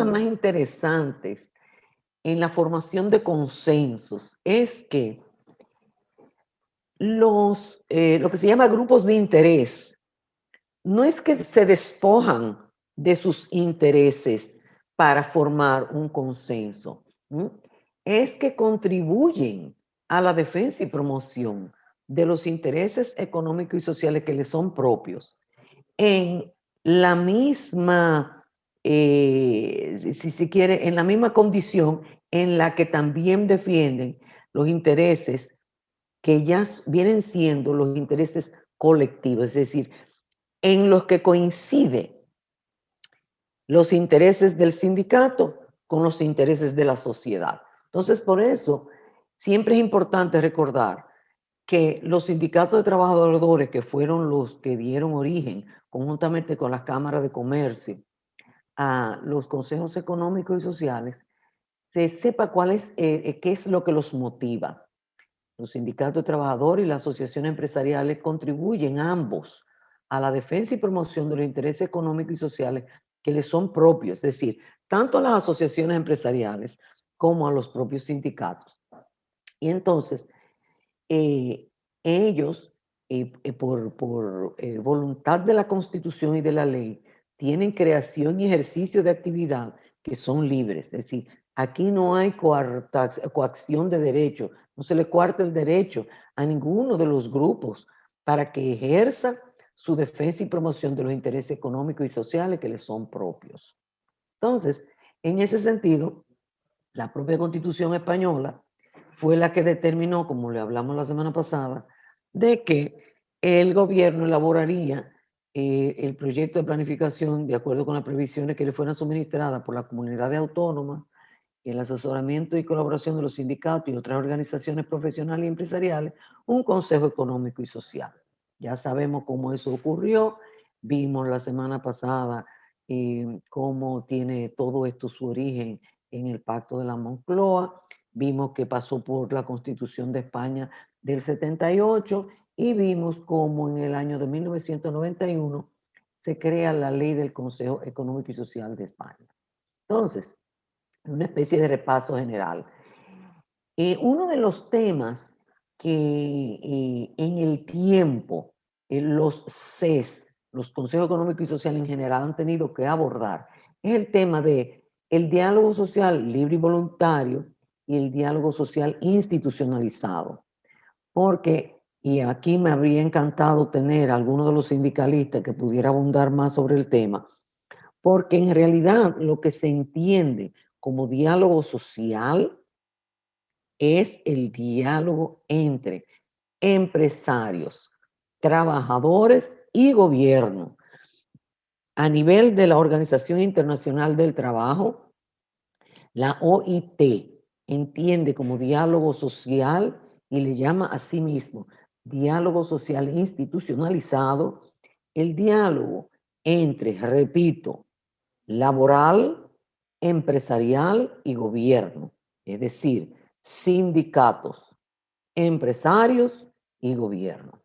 temas más interesantes en la formación de consensos es que lo que se llama grupos de interés, no es que se despojan de sus intereses para formar un consenso, ¿m? Es que contribuyen a la defensa y promoción de los intereses económicos y sociales que les son propios en la misma, si se quiere, en la misma condición en la que también defienden los intereses que ya vienen siendo los intereses colectivos, es decir, en los que coincide los intereses del sindicato con los intereses de la sociedad. Entonces, por eso, siempre es importante recordar que los sindicatos de trabajadores, que fueron los que dieron origen, conjuntamente con las cámaras de comercio, a los consejos económicos y sociales, se sepa qué es lo que los motiva. Los sindicatos de trabajadores y las asociaciones empresariales contribuyen ambos a la defensa y promoción de los intereses económicos y sociales que les son propios, es decir, tanto a las asociaciones empresariales como a los propios sindicatos. Y entonces, ellos, por voluntad de la Constitución y de la ley, tienen creación y ejercicio de actividad que son libres. Es decir, aquí no hay coacción de derecho, no se le coarta el derecho a ninguno de los grupos para que ejerza su defensa y promoción de los intereses económicos y sociales que les son propios. Entonces, en ese sentido, la propia Constitución española fue la que determinó, como le hablamos la semana pasada, de que el gobierno elaboraría el proyecto de planificación de acuerdo con las previsiones que le fueran suministradas por la comunidad de autónomas y el asesoramiento y colaboración de los sindicatos y otras organizaciones profesionales y empresariales, un Consejo Económico y Social. Ya sabemos cómo eso ocurrió, vimos la semana pasada cómo tiene todo esto su origen en el Pacto de la Moncloa, vimos que pasó por la Constitución de España del 78 y vimos cómo en el año de 1991 se crea la Ley del Consejo Económico y Social de España. Entonces, una especie de repaso general. Uno de los temas que en el tiempo los CES, los Consejos Económicos y Sociales en general, han tenido que abordar es el tema de el diálogo social libre y voluntario y el diálogo social institucionalizado. Porque, y aquí me habría encantado tener a alguno de los sindicalistas que pudiera abundar más sobre el tema, porque en realidad lo que se entiende como diálogo social es el diálogo entre empresarios, trabajadores y gobierno. A nivel de la Organización Internacional del Trabajo, la OIT entiende como diálogo social y le llama a sí mismo diálogo social institucionalizado el diálogo entre, repito, laboral, empresarial y gobierno, es decir, sindicatos, empresarios y gobierno.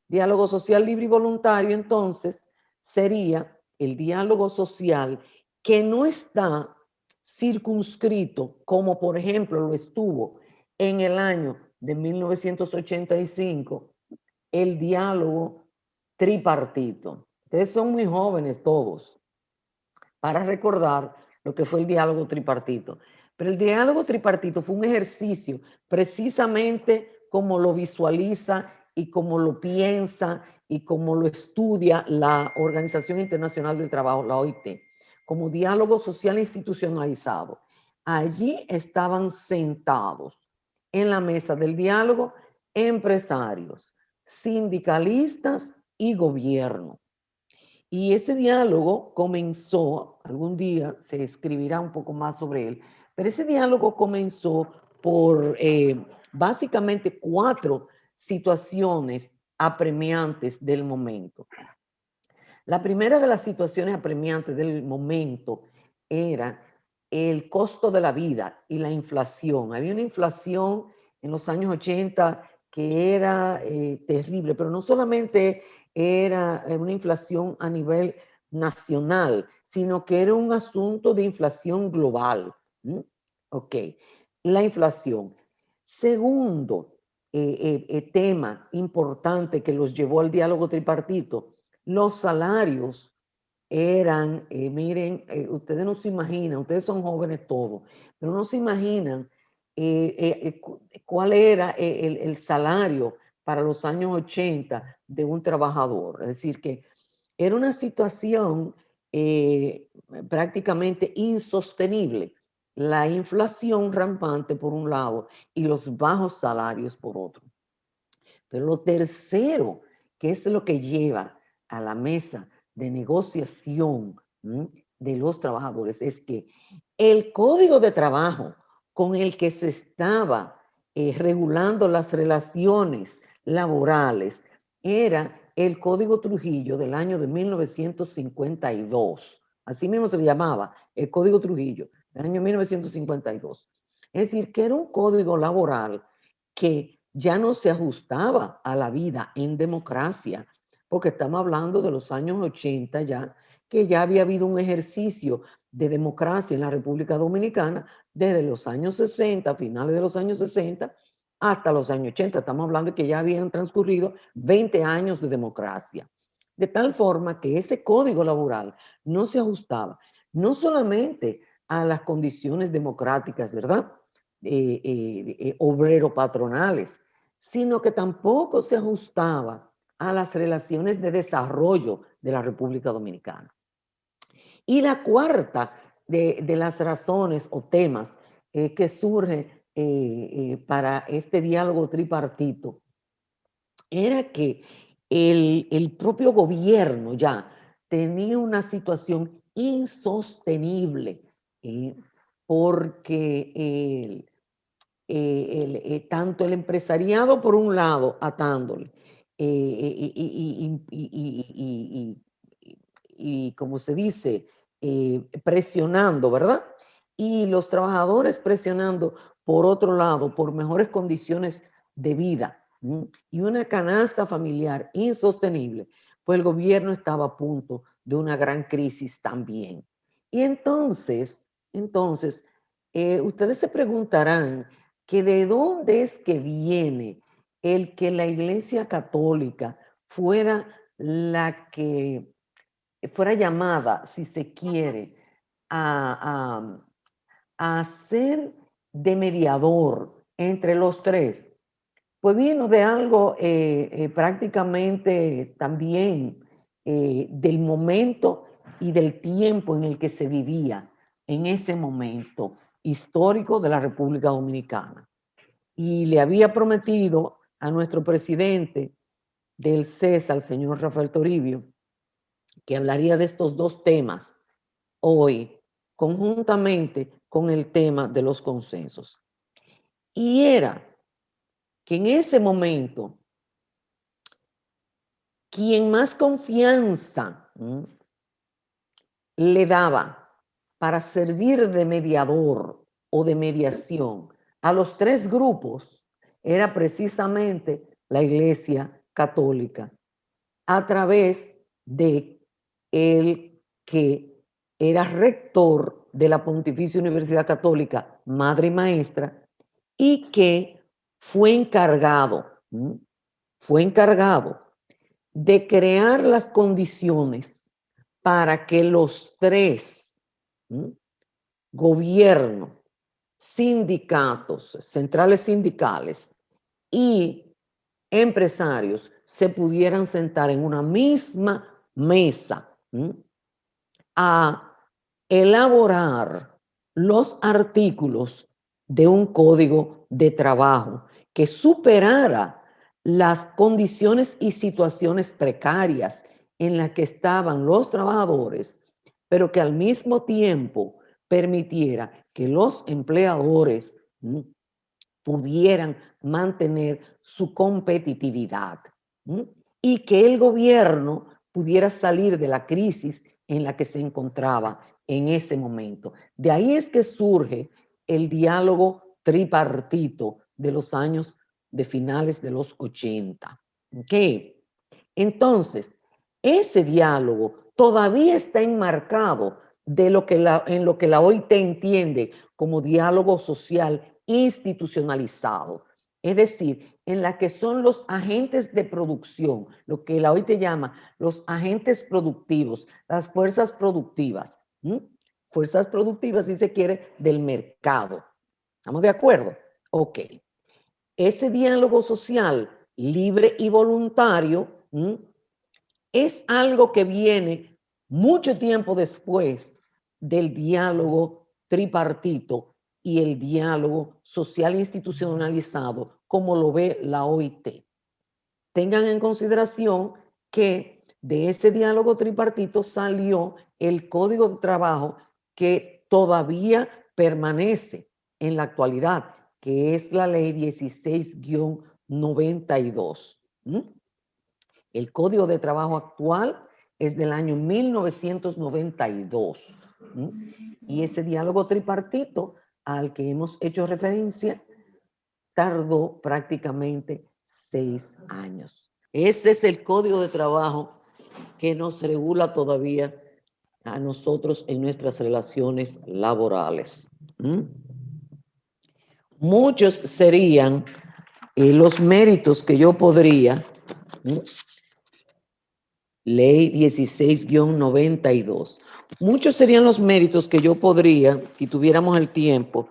Diálogo social libre y voluntario, entonces, sería el diálogo social que no está circunscrito, como por ejemplo lo estuvo en el año de 1985, el diálogo tripartito. Ustedes son muy jóvenes todos para recordar lo que fue el diálogo tripartito. Pero el diálogo tripartito fue un ejercicio precisamente como lo visualiza y como lo piensa y como lo estudia la Organización Internacional del Trabajo, la OIT, como diálogo social institucionalizado. Allí estaban sentados en la mesa del diálogo empresarios, sindicalistas y gobierno. Y ese diálogo comenzó, algún día se escribirá un poco más sobre él, pero ese diálogo comenzó por básicamente 4 situaciones apremiantes del momento. La primera de las situaciones apremiantes del momento era el costo de la vida y la inflación. Había una inflación en los años 80 que era terrible, pero no solamente era una inflación a nivel nacional, sino que era un asunto de inflación global. Ok, la inflación. Segundo tema importante que los llevó al diálogo tripartito, los salarios eran, miren, ustedes no se imaginan, ustedes son jóvenes todos, pero no se imaginan cuál era el salario para los años 80 de un trabajador. Es decir, que era una situación prácticamente insostenible. La inflación rampante por un lado y los bajos salarios por otro. Pero lo tercero, que es lo que lleva a la mesa de negociación de los trabajadores, es que el código de trabajo con el que se estaba regulando las relaciones laborales era el Código Trujillo del año de 1952. Así mismo se le llamaba, el Código Trujillo del año 1952. Es decir, que era un código laboral que ya no se ajustaba a la vida en democracia, porque estamos hablando de los años 80 ya, que ya había habido un ejercicio de democracia en la República Dominicana desde los años 60, finales de los años 60, hasta los años 80. Estamos hablando de que ya habían transcurrido 20 años de democracia. De tal forma que ese código laboral no se ajustaba, no solamente a las condiciones democráticas, ¿verdad? Obrero-patronales, sino que tampoco se ajustaba a las relaciones de desarrollo de la República Dominicana. Y la cuarta de las razones o temas que surge para este diálogo tripartito era que el propio gobierno ya tenía una situación insostenible porque tanto el empresariado por un lado atándole y como se dice, presionando, ¿verdad? Y los trabajadores presionando por otro lado, por mejores condiciones de vida y una canasta familiar insostenible, pues el gobierno estaba a punto de una gran crisis también. Y entonces ustedes se preguntarán que de dónde es que viene el que la Iglesia Católica fuera la que fuera llamada, si se quiere, a, a ser de mediador entre los tres. Pues vino de algo prácticamente también del momento y del tiempo en el que se vivía en ese momento histórico de la República Dominicana. Y le había prometido a nuestro presidente del CES, al señor Rafael Toribio, que hablaría de estos dos temas hoy, conjuntamente con el tema de los consensos. Y era que en ese momento, quien más confianza le daba para servir de mediador o de mediación a los tres grupos era precisamente la Iglesia Católica, a través de el que era rector de la Pontificia Universidad Católica, madre y maestra, y que fue encargado de crear las condiciones para que los tres, gobierno, sindicatos, centrales sindicales y empresarios, se pudieran sentar en una misma mesa a elaborar los artículos de un código de trabajo que superara las condiciones y situaciones precarias en las que estaban los trabajadores, pero que al mismo tiempo permitiera que los empleadores pudieran mantener su competitividad y que el gobierno pudiera salir de la crisis en la que se encontraba en ese momento. De ahí es que surge el diálogo tripartito de los años de finales de los 80. ¿Ok? Entonces, ese diálogo todavía está enmarcado de en lo que la OIT entiende como diálogo social institucionalizado. Es decir, en la que son los agentes de producción, lo que la OIT llama los agentes productivos, las fuerzas productivas. Fuerzas productivas, si se quiere, del mercado. ¿Estamos de acuerdo? Ok. Ese diálogo social libre y voluntario es algo que viene mucho tiempo después del diálogo tripartito y el diálogo social institucionalizado, como lo ve la OIT. Tengan en consideración que de ese diálogo tripartito salió el Código de Trabajo que todavía permanece en la actualidad, que es la Ley 16-92. El Código de Trabajo actual es del año 1992. Y ese diálogo tripartito al que hemos hecho referencia tardó prácticamente 6 años. Ese es el Código de Trabajo que nos regula todavía a nosotros en nuestras relaciones laborales. Muchos serían los méritos que yo podría... Ley 16-92. Muchos serían los méritos que yo podría, si tuviéramos el tiempo,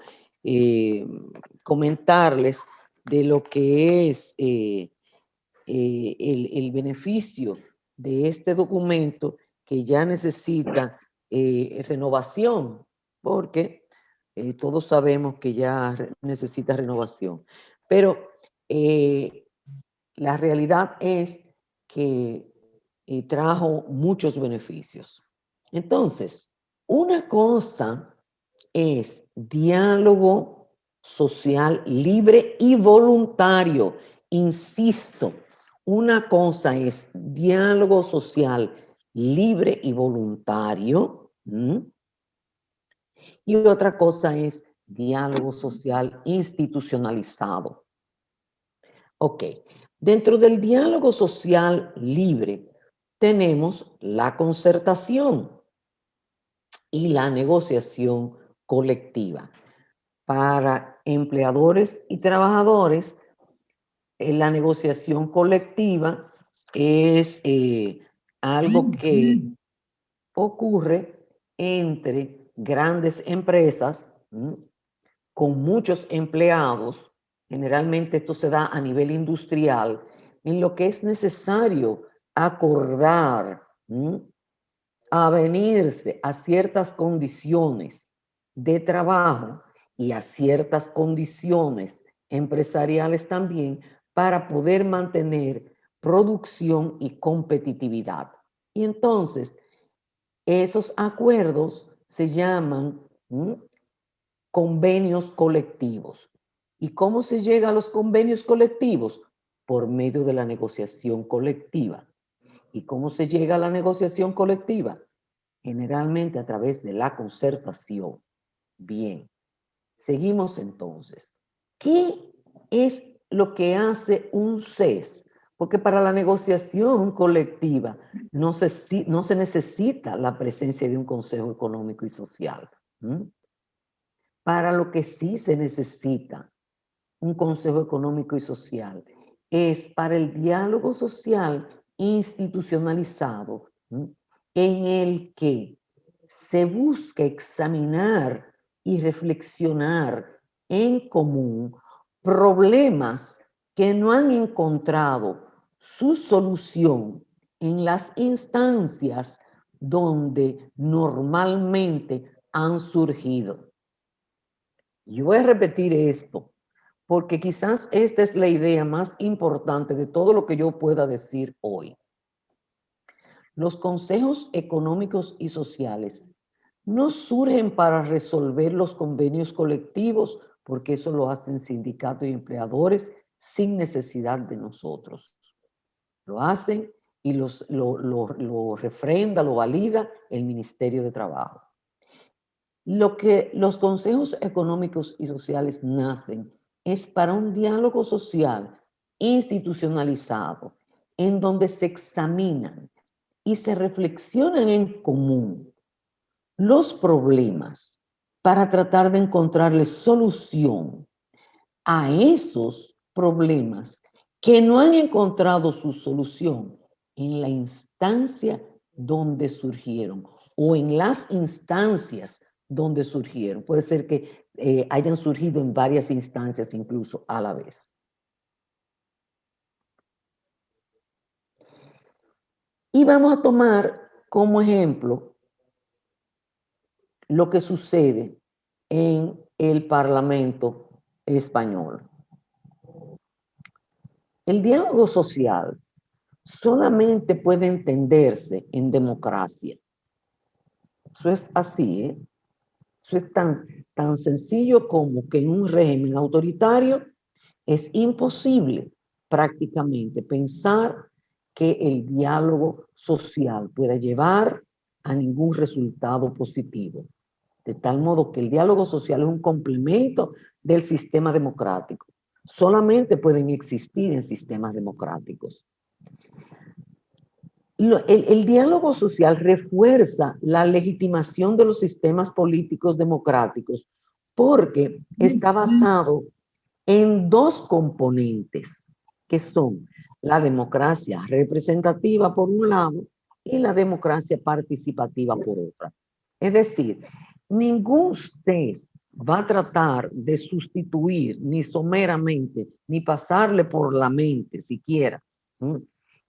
comentarles de lo que es el beneficio de este documento que ya necesita renovación, porque todos sabemos que ya necesita renovación. Pero la realidad es que trajo muchos beneficios. Entonces, una cosa es diálogo social libre y voluntario. Insisto, una cosa es diálogo social libre y voluntario, y otra cosa es diálogo social institucionalizado. Ok, dentro del diálogo social libre tenemos la concertación y la negociación colectiva. Para empleadores y trabajadores, la negociación colectiva es algo que ocurre entre grandes empresas con muchos empleados. Generalmente esto se da a nivel industrial, en lo que es necesario acordar, avenirse a ciertas condiciones de trabajo y a ciertas condiciones empresariales también para poder mantener producción y competitividad. Y entonces, esos acuerdos se llaman convenios colectivos. ¿Y cómo se llega a los convenios colectivos? Por medio de la negociación colectiva. ¿Y cómo se llega a la negociación colectiva? Generalmente a través de la concertación. Bien, seguimos entonces. ¿Qué es lo que hace un CES? Porque para la negociación colectiva no se necesita la presencia de un Consejo Económico y Social. Para lo que sí se necesita un Consejo Económico y Social es para el diálogo social institucionalizado, en el que se busca examinar y reflexionar en común problemas que no han encontrado su solución en las instancias donde normalmente han surgido. Yo voy a repetir esto porque quizás esta es la idea más importante de todo lo que yo pueda decir hoy. Los consejos económicos y sociales no surgen para resolver los convenios colectivos, porque eso lo hacen sindicatos y empleadores sin necesidad de nosotros. Lo hacen y lo refrenda, lo valida el Ministerio de Trabajo. Lo que los consejos económicos y sociales nacen es para un diálogo social institucionalizado, en donde se examinan y se reflexionan en común los problemas para tratar de encontrarle solución a esos problemas que no han encontrado su solución en la instancia donde surgieron o en las instancias donde surgieron. Puede ser que hayan surgido en varias instancias incluso a la vez. Y vamos a tomar como ejemplo lo que sucede en el Parlamento español. El diálogo social solamente puede entenderse en democracia. Eso es así, ¿eh? Eso es tan sencillo como que en un régimen autoritario es imposible prácticamente pensar que el diálogo social pueda llevar a ningún resultado positivo. De tal modo que el diálogo social es un complemento del sistema democrático. Solamente pueden existir en sistemas democráticos. El diálogo social refuerza la legitimación de los sistemas políticos democráticos porque está basado en dos componentes, que son la democracia representativa por un lado y la democracia participativa por otra. Es decir, ningún CES va a tratar de sustituir ni someramente, ni pasarle por la mente siquiera,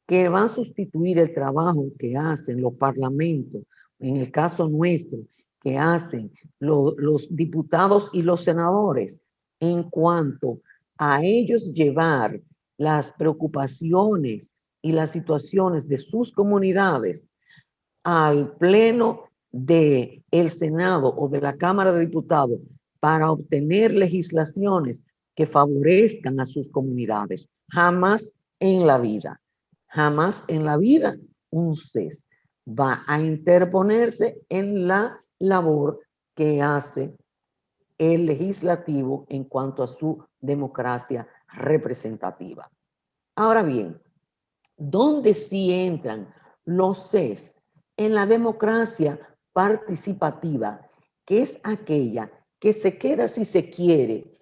que va a sustituir el trabajo que hacen los parlamentos, en el caso nuestro, que hacen los diputados y los senadores, en cuanto a ellos llevar las preocupaciones y las situaciones de sus comunidades al pleno del Senado o de la Cámara de Diputados para obtener legislaciones que favorezcan a sus comunidades. Jamás en la vida, jamás en la vida un CES va a interponerse en la labor que hace el legislativo en cuanto a su democracia representativa. Ahora bien, ¿dónde sí entran los CES? En la democracia participativa, que es aquella que se queda, si se quiere,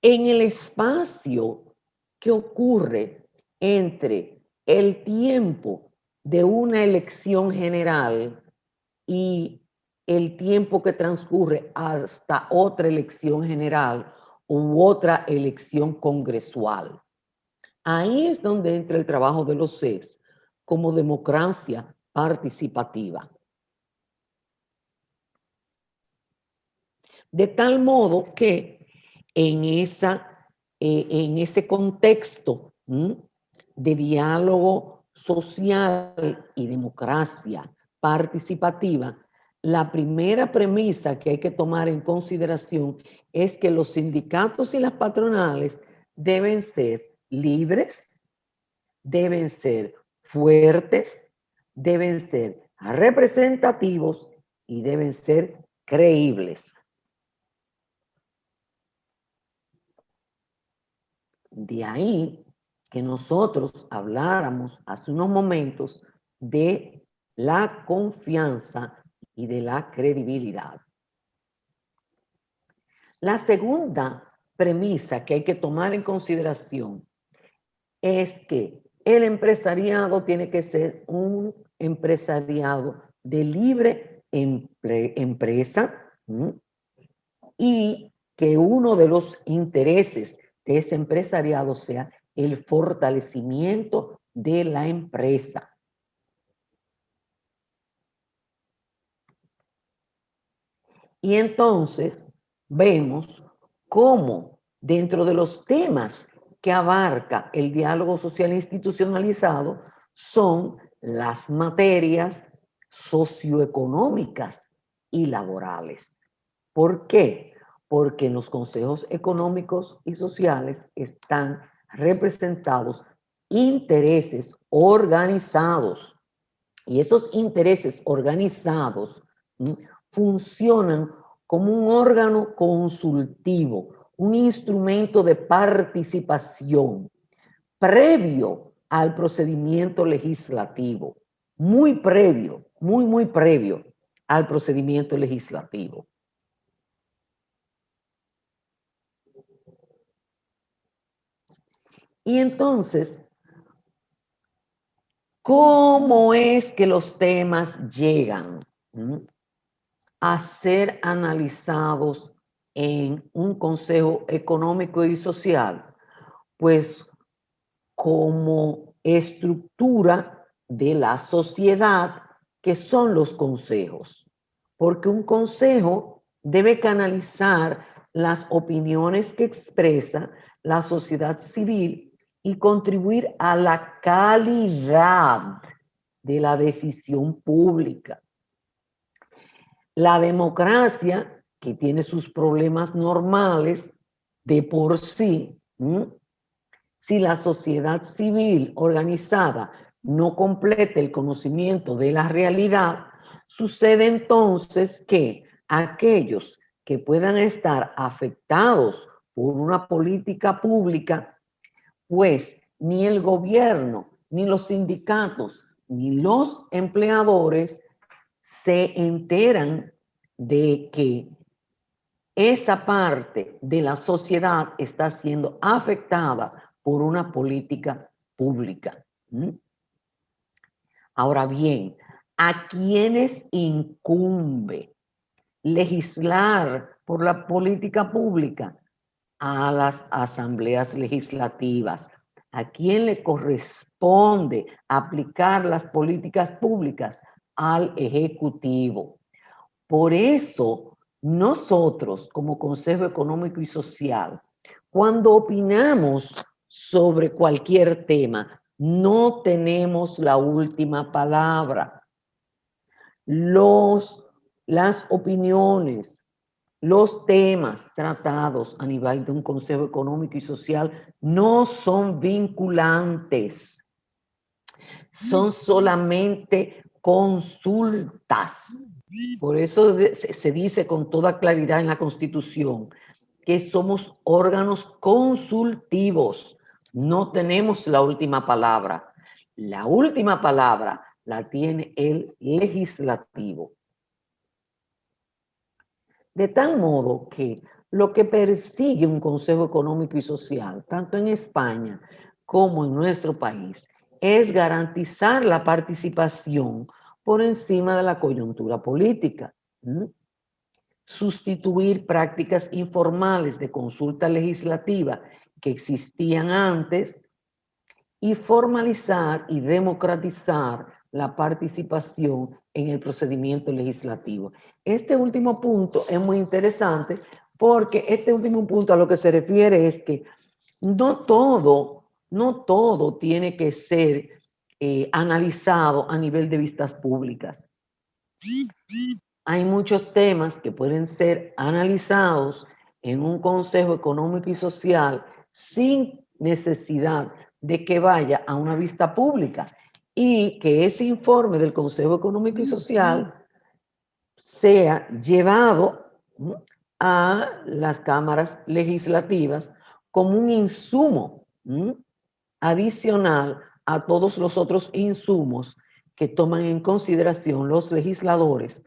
en el espacio que ocurre entre el tiempo de una elección general y el tiempo que transcurre hasta otra elección general u otra elección congresual. Ahí es donde entra el trabajo de los CES como democracia participativa. De tal modo que en ese contexto de diálogo social y democracia participativa, la primera premisa que hay que tomar en consideración es que los sindicatos y las patronales deben ser libres, deben ser fuertes, deben ser representativos y deben ser creíbles. De ahí que nosotros habláramos hace unos momentos de la confianza y de la credibilidad. La segunda premisa que hay que tomar en consideración es que el empresariado tiene que ser un empresariado de libre empresa y que uno de los intereses de ese empresariado sea el fortalecimiento de la empresa. Y entonces vemos cómo dentro de los temas que abarca el diálogo social institucionalizado son las materias socioeconómicas y laborales. ¿Por qué? Porque en los consejos económicos y sociales están representados intereses organizados. Y esos intereses organizados funcionan como un órgano consultivo, un instrumento de participación previo al procedimiento legislativo, muy previo, muy previo al procedimiento legislativo. Y entonces, ¿cómo es que los temas llegan a ser analizados en un Consejo Económico y Social? Pues como estructura de la sociedad que son los consejos, porque un consejo debe canalizar las opiniones que expresa la sociedad civil y contribuir a la calidad de la decisión pública. La democracia, que tiene sus problemas normales de por sí, si la sociedad civil organizada no completa el conocimiento de la realidad, sucede entonces que aquellos que puedan estar afectados por una política pública, pues ni el gobierno, ni los sindicatos, ni los empleadores se enteran de que esa parte de la sociedad está siendo afectada por una política pública. Ahora bien, ¿a quiénes incumbe legislar por la política pública? A las asambleas legislativas. ¿A quién le corresponde aplicar las políticas públicas? Al Ejecutivo. Por eso, nosotros, como Consejo Económico y Social, cuando opinamos sobre cualquier tema, no tenemos la última palabra. Las opiniones, los temas tratados a nivel de un Consejo Económico y Social no son vinculantes, son solamente consultas. Por eso se dice con toda claridad en la Constitución que somos órganos consultivos, no tenemos la última palabra. La última palabra la tiene el legislativo. De tal modo que lo que persigue un Consejo Económico y Social, tanto en España como en nuestro país, es garantizar la participación por encima de la coyuntura política. Sustituir prácticas informales de consulta legislativa que existían antes y formalizar y democratizar la participación en el procedimiento legislativo. Este último punto es muy interesante porque este último punto a lo que se refiere es que no todo tiene que ser analizado a nivel de vistas públicas. Hay muchos temas que pueden ser analizados en un Consejo Económico y Social sin necesidad de que vaya a una vista pública y que ese informe del Consejo Económico y Social sea llevado a las cámaras legislativas como un insumo adicional a todos los otros insumos que toman en consideración los legisladores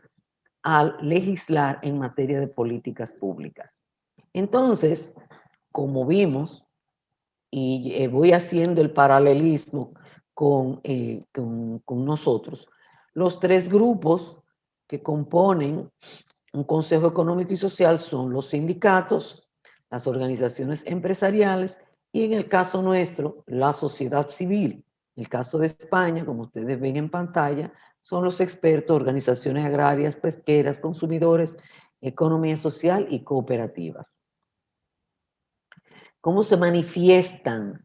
al legislar en materia de políticas públicas. Entonces, como vimos, y voy haciendo el paralelismo con nosotros, los tres grupos que componen un Consejo Económico y Social son los sindicatos, las organizaciones empresariales y en el caso nuestro, la sociedad civil. En el caso de España, como ustedes ven en pantalla, son los expertos, organizaciones agrarias, pesqueras, consumidores, economía social y cooperativas. ¿Cómo se manifiestan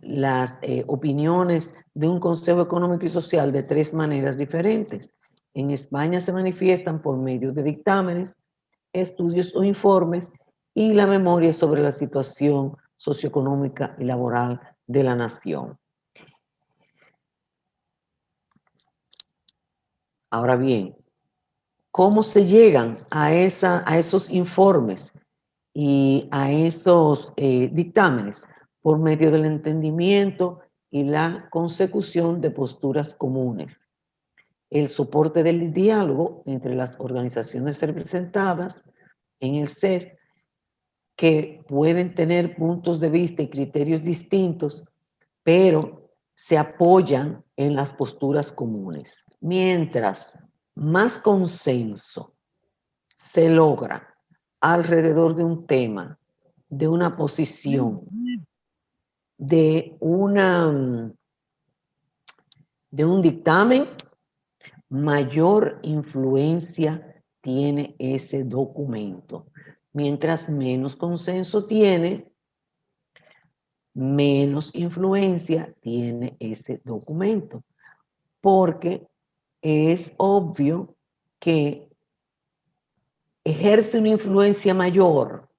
las opiniones de un Consejo Económico y Social? De tres maneras diferentes. En España se manifiestan por medio de dictámenes, estudios o informes y la memoria sobre la situación socioeconómica y laboral de la nación. Ahora bien, ¿cómo se llegan a esos informes y a esos dictámenes? Por medio del entendimiento y la consecución de posturas comunes. el soporte del diálogo entre las organizaciones representadas en el CES, que pueden tener puntos de vista y criterios distintos, pero se apoyan en las posturas comunes. Mientras más consenso se logra alrededor de un tema, de una posición, de un dictamen, mayor influencia tiene ese documento. Mientras menos consenso tiene, menos influencia tiene ese documento, porque es obvio que ejerce una influencia mayor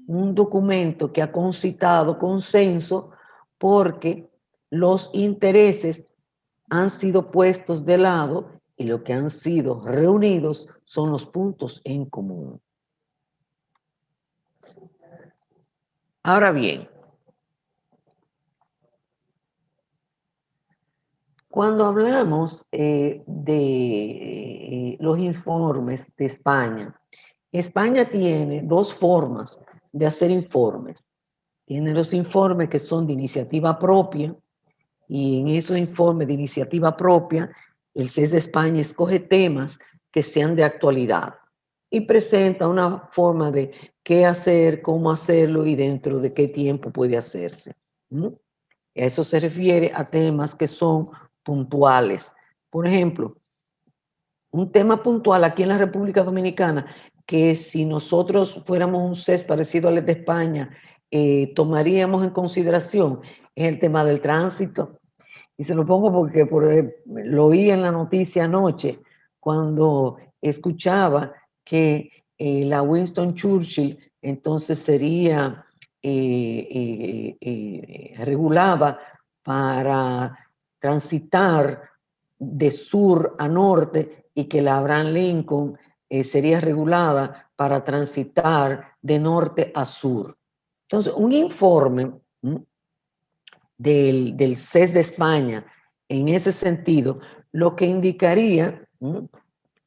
un documento que ha concitado consenso porque los intereses han sido puestos de lado y lo que han sido reunidos son los puntos en común. Ahora bien, cuando hablamos de los informes de España, España tiene dos formas de hacer informes. Tiene los informes que son de iniciativa propia, y en esos informes de iniciativa propia, el CES de España escoge temas que sean de actualidad y presenta una forma de qué hacer, cómo hacerlo y dentro de qué tiempo puede hacerse. Eso se refiere a temas que son puntuales. Por ejemplo, un tema puntual aquí en la República Dominicana, que si nosotros fuéramos un CES parecido al de España, tomaríamos en consideración, es el tema del tránsito. Y se lo pongo porque lo oí en la noticia anoche, cuando escuchaba que la Winston Churchill entonces sería regulada para transitar de sur a norte y que la Abraham Lincoln sería regulada para transitar de norte a sur. Entonces, un informe del CES de España en ese sentido, lo que indicaría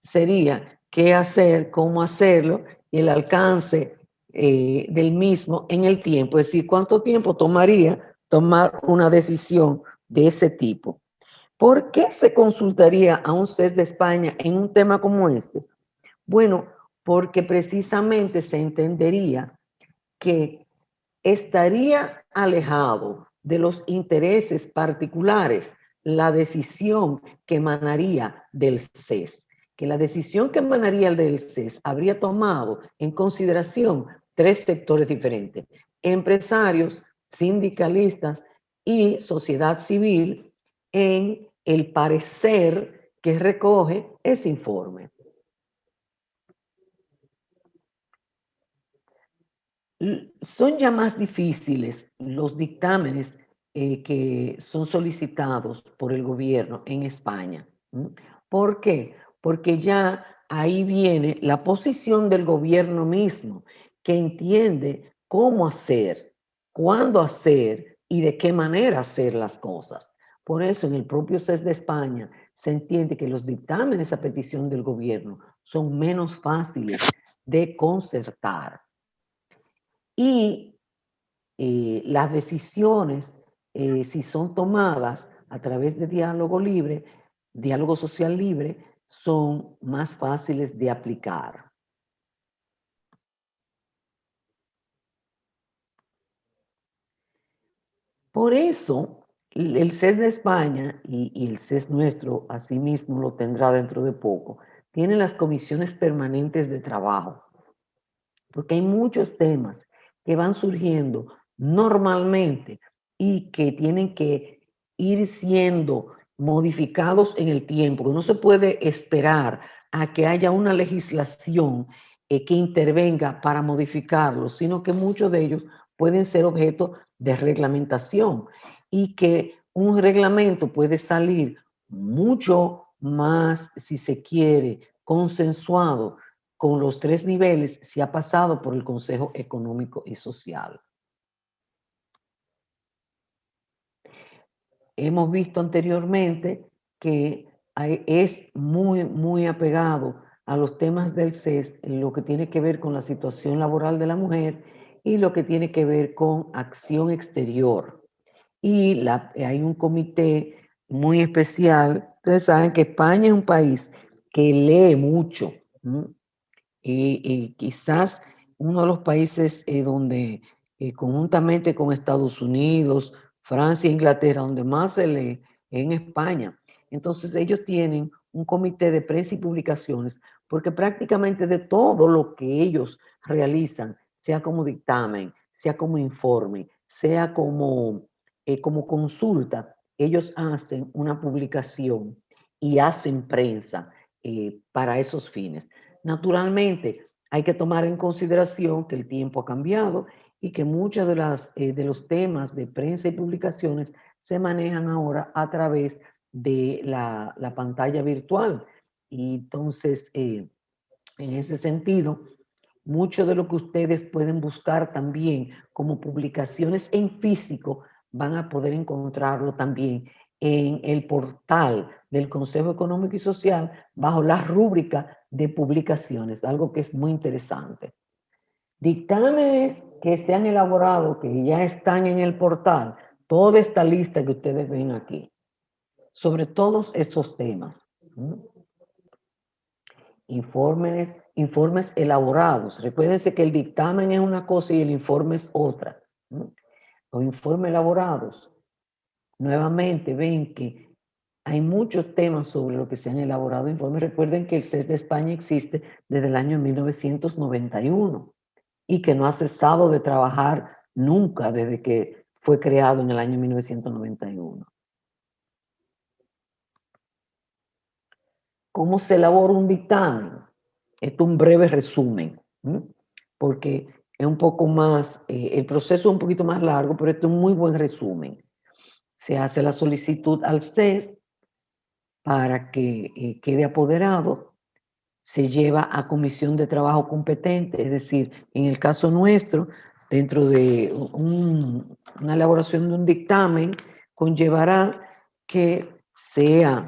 sería qué hacer, cómo hacerlo y el alcance del mismo en el tiempo, es decir, cuánto tiempo tomaría tomar una decisión de ese tipo. ¿Por qué se consultaría a un CES de España en un tema como este? Bueno, porque precisamente se entendería que estaría alejado de los intereses particulares la decisión que emanaría del CES, que la decisión que emanaría del CES habría tomado en consideración tres sectores diferentes: empresarios, sindicalistas y sociedad civil, en el parecer que recoge ese informe. Son ya más difíciles los dictámenes que son solicitados por el gobierno en España. ¿Por qué? Porque ya ahí viene la posición del gobierno mismo, que entiende cómo hacer, cuándo hacer y de qué manera hacer las cosas. Por eso en el propio CES de España se entiende que los dictámenes a petición del gobierno son menos fáciles de concertar. Y las decisiones, si son tomadas a través de diálogo libre, diálogo social libre, son más fáciles de aplicar. Por eso, el CES de España y el CES nuestro, asimismo lo tendrá dentro de poco, tienen las comisiones permanentes de trabajo, porque hay muchos temas que van surgiendo normalmente y que tienen que ir siendo modificados en el tiempo, que no se puede esperar a que haya una legislación que intervenga para modificarlos, sino que muchos de ellos pueden ser objeto de reglamentación y que un reglamento puede salir mucho más, si se quiere, consensuado con los tres niveles si ha pasado por el Consejo Económico y Social. Hemos visto anteriormente que es muy, muy apegado a los temas del CES, lo que tiene que ver con la situación laboral de la mujer y lo que tiene que ver con acción exterior. Y hay un comité muy especial. Ustedes saben que España es un país que lee mucho, ¿no? Y quizás uno de los países donde conjuntamente con Estados Unidos, Francia e Inglaterra, donde más se lee, en España. Entonces ellos tienen un comité de prensa y publicaciones, porque prácticamente de todo lo que ellos realizan, sea como dictamen, sea como informe, sea como consulta, ellos hacen una publicación y hacen prensa para esos fines. Naturalmente, hay que tomar en consideración que el tiempo ha cambiado y que muchos de los temas de prensa y publicaciones se manejan ahora a través de la pantalla virtual. Y entonces, en ese sentido, mucho de lo que ustedes pueden buscar también como publicaciones en físico, van a poder encontrarlo también en el portal del Consejo Económico y Social bajo la rúbrica de publicaciones, algo que es muy interesante. Dictámenes que se han elaborado, que ya están en el portal, toda esta lista que ustedes ven aquí, sobre todos estos temas. Informes elaborados. Recuérdense que el dictamen es una cosa y el informe es otra. Los informes elaborados, nuevamente ven que hay muchos temas sobre lo que se han elaborado informes. Recuerden que el CES de España existe desde el año 1991 y que no ha cesado de trabajar nunca desde que fue creado en el año 1991. ¿Cómo se elabora un dictamen? Esto es un breve resumen, porque es un poco más, el proceso es un poquito más largo, pero esto es un muy buen resumen. Se hace la solicitud al CES para que quede apoderado, se lleva a comisión de trabajo competente, es decir, en el caso nuestro, dentro de una elaboración de un dictamen, conllevará que sea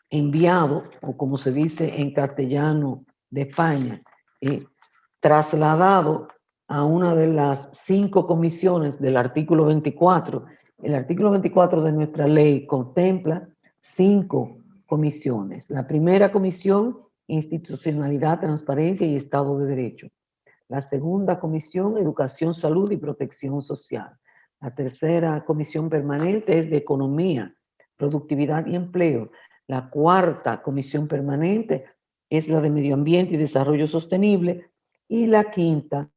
enviado, o como se dice en castellano de España, trasladado a una de las 5 comisiones del artículo 24. El artículo 24 de nuestra ley contempla 5 comisiones. La primera comisión, institucionalidad, transparencia y Estado de Derecho. La segunda comisión, educación, salud y protección social. La tercera comisión permanente es de economía, productividad y empleo. La cuarta comisión permanente es la de medio ambiente y desarrollo sostenible. Y la quinta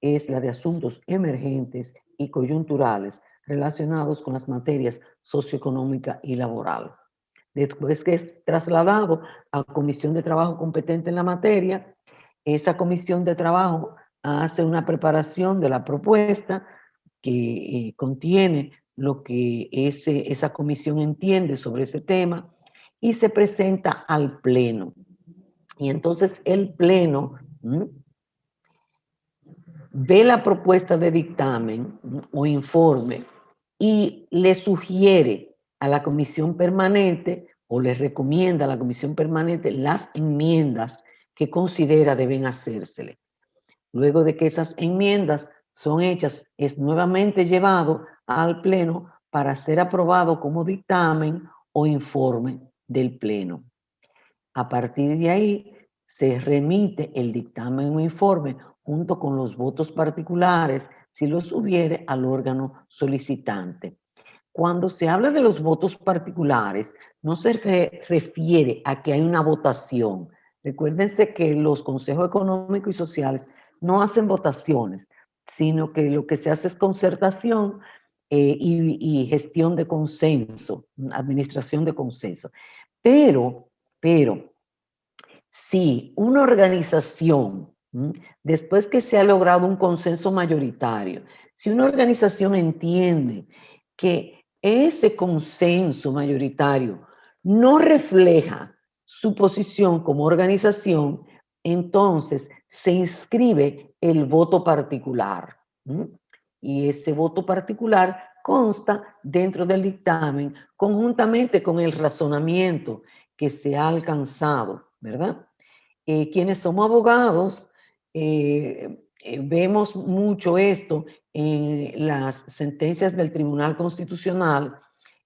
es la de asuntos emergentes y coyunturales relacionados con las materias socioeconómica y laboral. Después que es trasladado a comisión de trabajo competente en la materia, esa comisión de trabajo hace una preparación de la propuesta que contiene lo que esa comisión entiende sobre ese tema y se presenta al pleno. Y entonces el pleno ve la propuesta de dictamen o informe y le sugiere a la comisión permanente o le recomienda a la comisión permanente las enmiendas que considera deben hacérsele. Luego de que esas enmiendas son hechas, es nuevamente llevado al pleno para ser aprobado como dictamen o informe del pleno. A partir de ahí se remite el dictamen o informe junto con los votos particulares, si los hubiere, al órgano solicitante. Cuando se habla de los votos particulares, no se refiere a que hay una votación. Recuérdense que los consejos económicos y sociales no hacen votaciones, sino que lo que se hace es concertación y gestión de consenso, administración de consenso. Pero, si una organización, después que se ha logrado un consenso mayoritario, si una organización entiende que ese consenso mayoritario no refleja su posición como organización, entonces se inscribe el voto particular. Y ese voto particular consta dentro del dictamen conjuntamente con el razonamiento que se ha alcanzado, ¿verdad? Quienes somos abogados, vemos mucho esto en las sentencias del Tribunal Constitucional,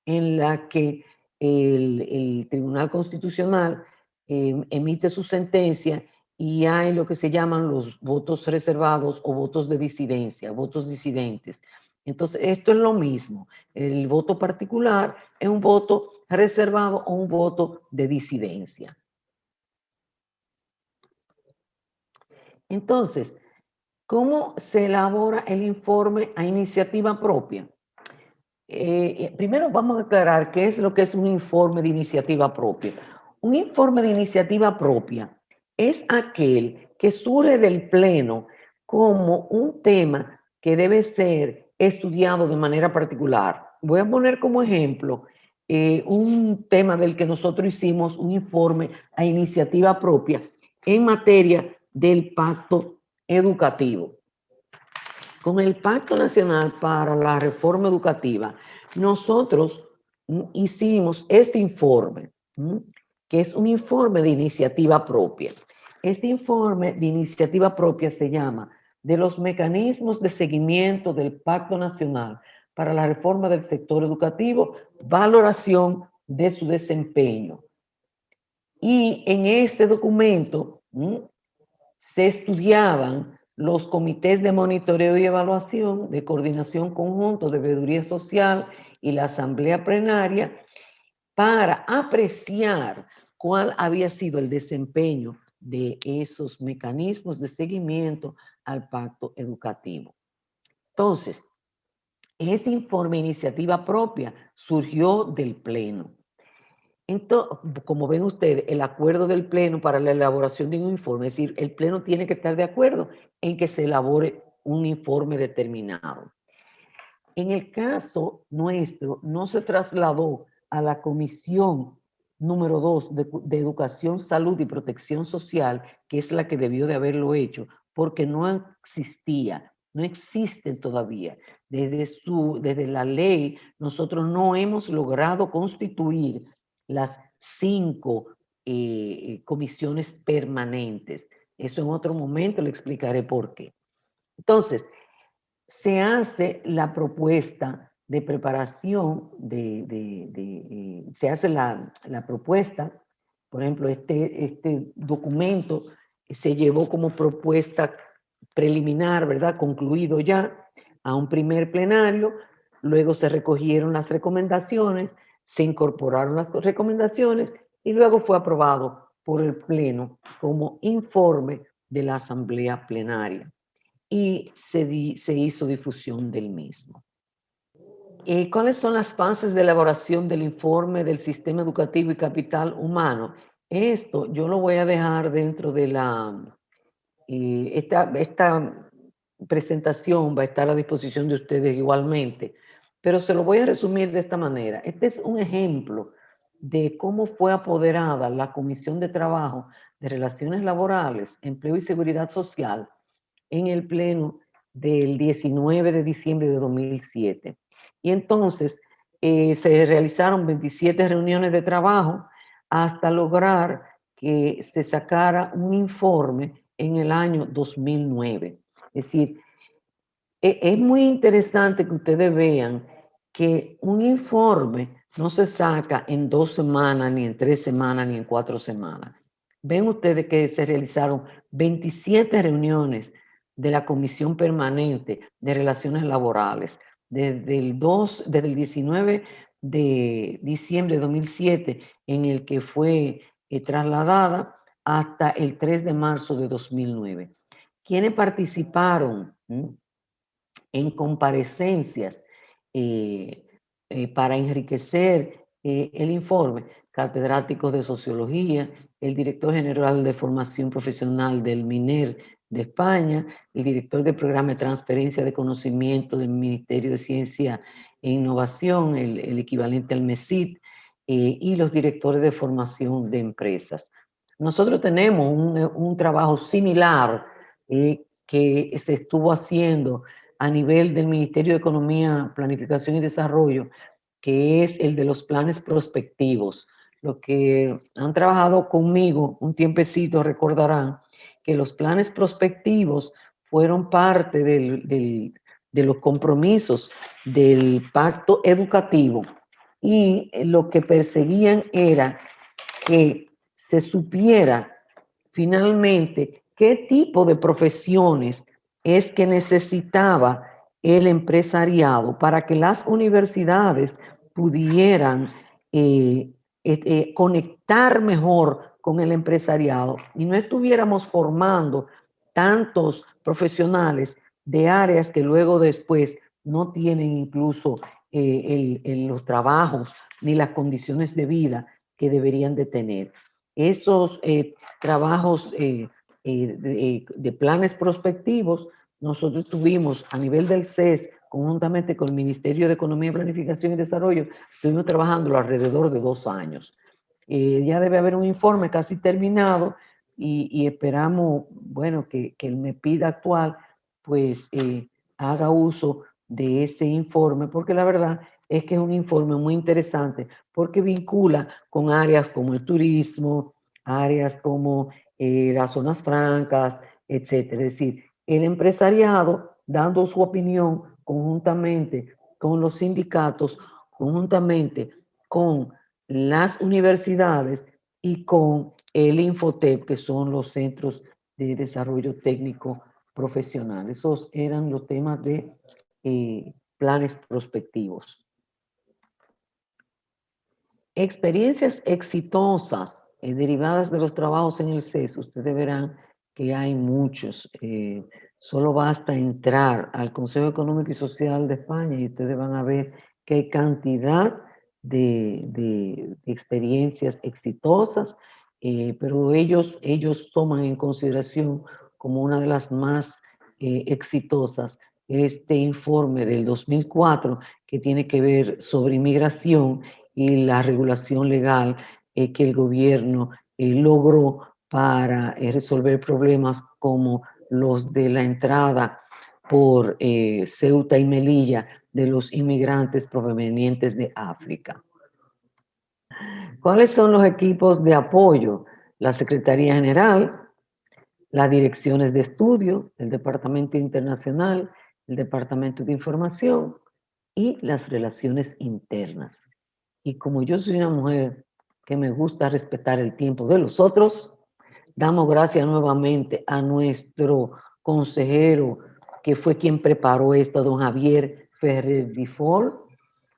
en la que el Tribunal Constitucional emite su sentencia y hay lo que se llaman los votos reservados o votos de disidencia, votos disidentes. Entonces, esto es lo mismo. El voto particular es un voto reservado o un voto de disidencia. Entonces, ¿cómo se elabora el informe a iniciativa propia? Primero vamos a aclarar qué es lo que es un informe de iniciativa propia. Un informe de iniciativa propia es aquel que surge del Pleno como un tema que debe ser estudiado de manera particular. Voy a poner como ejemplo un tema del que nosotros hicimos un informe a iniciativa propia en materia del pacto educativo. Con el Pacto Nacional para la Reforma Educativa, nosotros hicimos este informe, que es un informe de iniciativa propia. Este informe de iniciativa propia se llama de los mecanismos de seguimiento del Pacto Nacional para la Reforma del Sector Educativo, valoración de su desempeño. Y en ese documento se estudiaban los comités de monitoreo y evaluación, de coordinación conjunto de veeduría social y la asamblea plenaria para apreciar cuál había sido el desempeño de esos mecanismos de seguimiento al pacto educativo. Entonces, ese informe de iniciativa propia surgió del Pleno. Entonces, como ven ustedes, el acuerdo del Pleno para la elaboración de un informe, es decir, el Pleno tiene que estar de acuerdo en que se elabore un informe determinado. En el caso nuestro, no se trasladó a la Comisión número 2 de Educación, Salud y Protección Social, que es la que debió de haberlo hecho, porque no existía, no existen todavía. Desde la ley, nosotros no hemos logrado constituir las 5 comisiones permanentes. Eso en otro momento le explicaré por qué. Entonces, se hace la propuesta de preparación, se hace la propuesta, por ejemplo, este documento se llevó como propuesta preliminar, ¿verdad? Concluido ya a un primer plenario, luego se recogieron las recomendaciones, se incorporaron las recomendaciones y luego fue aprobado por el Pleno como informe de la Asamblea Plenaria y se hizo difusión del mismo. ¿Cuáles son las fases de elaboración del informe del sistema educativo y capital humano? Esto yo lo voy a dejar dentro de esta presentación va a estar a disposición de ustedes igualmente, pero se lo voy a resumir de esta manera. Este es un ejemplo de cómo fue apoderada la Comisión de Trabajo de Relaciones Laborales, Empleo y Seguridad Social en el Pleno del 19 de diciembre de 2007. Y entonces se realizaron 27 reuniones de trabajo hasta lograr que se sacara un informe en el año 2009. Es decir, es muy interesante que ustedes vean que un informe no se saca en 2 semanas, ni en 3 semanas, ni en 4 semanas. Ven ustedes que se realizaron 27 reuniones de la Comisión Permanente de Relaciones Laborales, desde el 19 de diciembre de 2007, en el que fue trasladada, hasta el 3 de marzo de 2009. ¿Quiénes participaron en comparecencias para enriquecer el informe? Catedráticos de Sociología, el director general de Formación Profesional del MINER de España, el director del Programa de Transferencia de Conocimiento del Ministerio de Ciencia e Innovación, el equivalente al MESID, y los directores de formación de empresas. Nosotros tenemos un trabajo similar que se estuvo haciendo a nivel del Ministerio de Economía, Planificación y Desarrollo, que es el de los planes prospectivos. los que han trabajado conmigo un tiempecito recordarán que los planes prospectivos fueron parte de los compromisos del pacto educativo y lo que perseguían era que se supiera finalmente qué tipo de profesiones es que necesitaba el empresariado para que las universidades pudieran conectar mejor con el empresariado y no estuviéramos formando tantos profesionales de áreas que luego después no tienen incluso los trabajos ni las condiciones de vida que deberían de tener. Esos trabajos de planes prospectivos, nosotros tuvimos a nivel del CES, conjuntamente con el Ministerio de Economía, Planificación y Desarrollo, estuvimos trabajando alrededor de 2 años. Ya debe haber un informe casi terminado y esperamos, bueno, que el MEPID actual pues haga uso de ese informe, porque la verdad es que es un informe muy interesante, porque vincula con áreas como el turismo, áreas como las zonas francas, etcétera. Es decir, el empresariado dando su opinión conjuntamente con los sindicatos, conjuntamente con las universidades y con el Infotep, que son los centros de desarrollo técnico profesional. Esos eran los temas de planes prospectivos. Experiencias exitosas derivadas de los trabajos en el CES. Ustedes verán que hay muchos. Solo basta entrar al Consejo Económico y Social de España y ustedes van a ver que hay cantidad de experiencias exitosas, pero ellos toman en consideración como una de las más exitosas este informe del 2004 que tiene que ver sobre inmigración y la regulación legal que el gobierno logró para resolver problemas como los de la entrada por Ceuta y Melilla de los inmigrantes provenientes de África. ¿Cuáles son los equipos de apoyo? La Secretaría General, las direcciones de estudio, el Departamento Internacional, el Departamento de Información y las relaciones internas. Y como yo soy una mujer que me gusta respetar el tiempo de los otros, damos gracias nuevamente a nuestro consejero, que fue quien preparó esto, don Javier Ferrer Difol,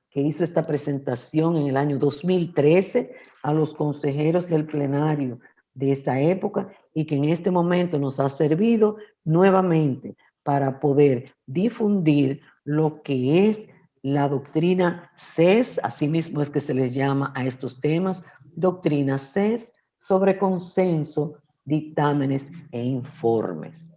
que hizo esta presentación en el año 2013 a los consejeros del plenario de esa época y que en este momento nos ha servido nuevamente para poder difundir lo que es la doctrina CES, así mismo es que se les llama a estos temas, doctrina CES sobre consenso, dictámenes e informes.